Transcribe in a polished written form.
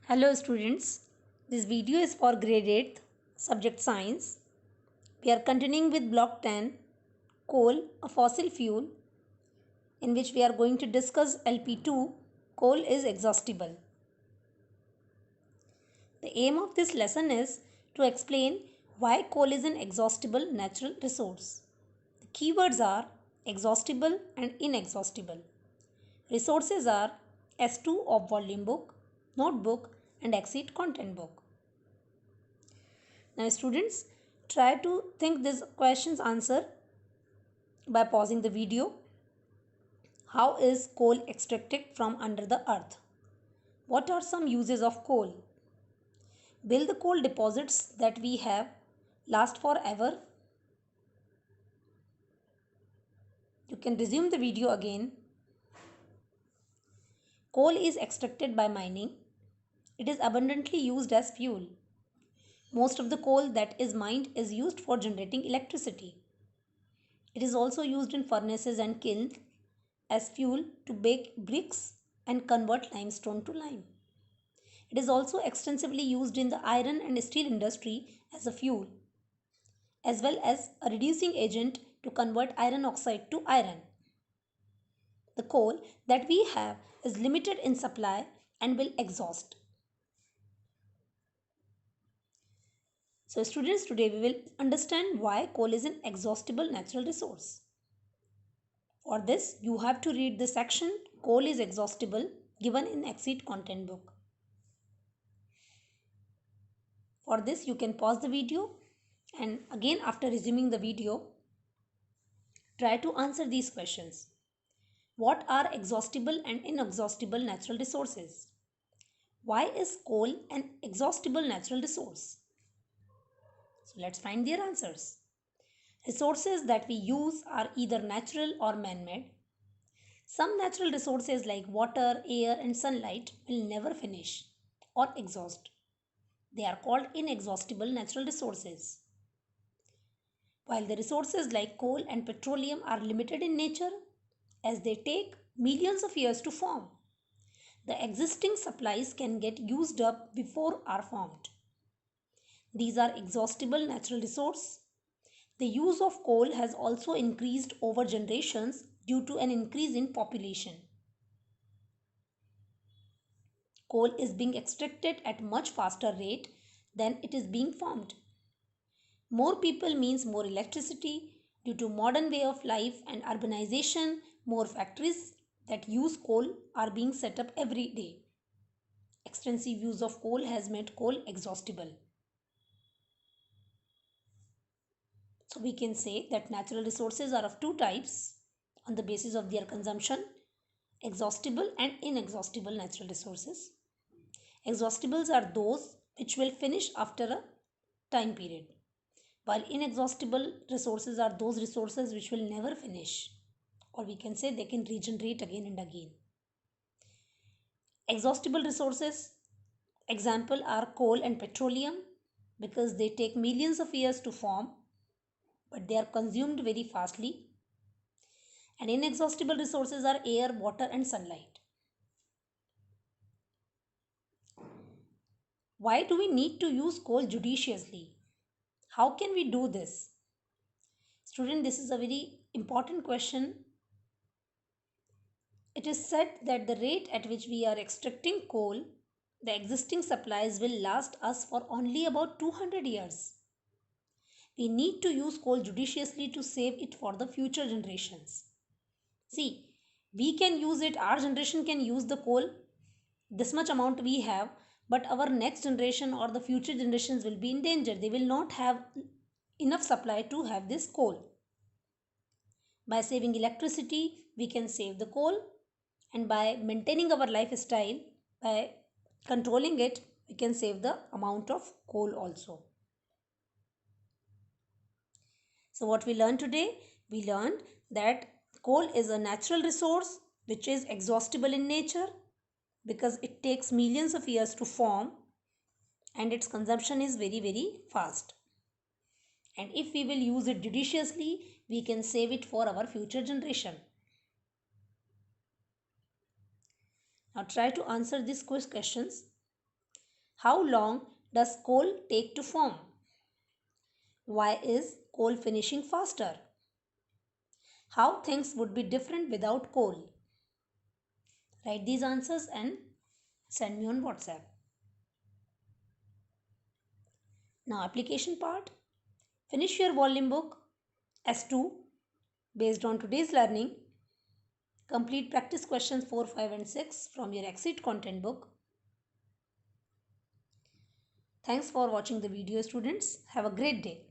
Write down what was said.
Hello students, this video is for grade 8th subject science. We are continuing with block 10 coal, a fossil fuel, in which we are going to discuss LP2 coal is exhaustible. The aim of this lesson is to explain why coal is an exhaustible natural resource. The keywords are exhaustible and inexhaustible. Resources are S2 of volume book, notebook and exit content book. Now students, try to think this question's answer by pausing the video. How is coal extracted from under the earth? What are some uses of coal? Will the coal deposits that we have last forever? You can resume the video again. Coal is extracted by mining. It is abundantly used as fuel. Most of the coal that is mined is used for generating electricity. It is also used in furnaces and kilns as fuel to bake bricks and convert limestone to lime. It is also extensively used in the iron and steel industry as a fuel, as well as a reducing agent to convert iron oxide to iron. The coal that we have is limited in supply and will exhaust. So students, today we will understand why coal is an exhaustible natural resource. For this, you have to read the section Coal is exhaustible given in exit content book. For this, you can pause the video and again after resuming the video, try to answer these questions. What are exhaustible and inexhaustible natural resources? Why is coal an exhaustible natural resource? So let's find their answers. Resources that we use are either natural or man-made. Some natural resources like water, air and sunlight will never finish or exhaust. They are called inexhaustible natural resources. While the resources like coal and petroleum are limited in nature, as they take millions of years to form, the existing supplies can get used up before are formed. These are exhaustible natural resources. The use of coal has also increased over generations due to an increase in population. Coal is being extracted at much faster rate than it is being formed. More people means more electricity. Due to modern way of life and urbanization, more factories that use coal are being set up every day. Extensive use of coal has made coal exhaustible. So we can say that natural resources are of two types on the basis of their consumption: exhaustible and inexhaustible natural resources. Exhaustibles are those which will finish after a time period, while inexhaustible resources are those resources which will never finish, or we can say they can regenerate again and again. Exhaustible resources example are coal and petroleum because they take millions of years to form, but they are consumed very fastly. And inexhaustible resources are air, water and sunlight. Why do we need to use coal judiciously? How can we do this? Student, this is a very important question. It is said that the rate at which we are extracting coal, the existing supplies will last us for only about 200 years. We need to use coal judiciously to save it for the future generations. See, we can use it, our generation can use the coal, this much amount we have, but our next generation or the future generations will be in danger. They will not have enough supply to have this coal. By saving electricity, we can save the coal, and by maintaining our lifestyle, by controlling it, we can save the amount of coal also. So what we learned today? We learned that coal is a natural resource which is exhaustible in nature because it takes millions of years to form and its consumption is very fast. And if we will use it judiciously, we can save it for our future generation. Now try to answer these questions. How long does coal take to form? Why is coal finishing faster? How things would be different without coal? Write these answers and send me on WhatsApp. Now application part. Finish your volume book S2 based on today's learning. Complete practice questions 4, 5 and 6 from your exit content book. Thanks for watching the video, students. Have a great day.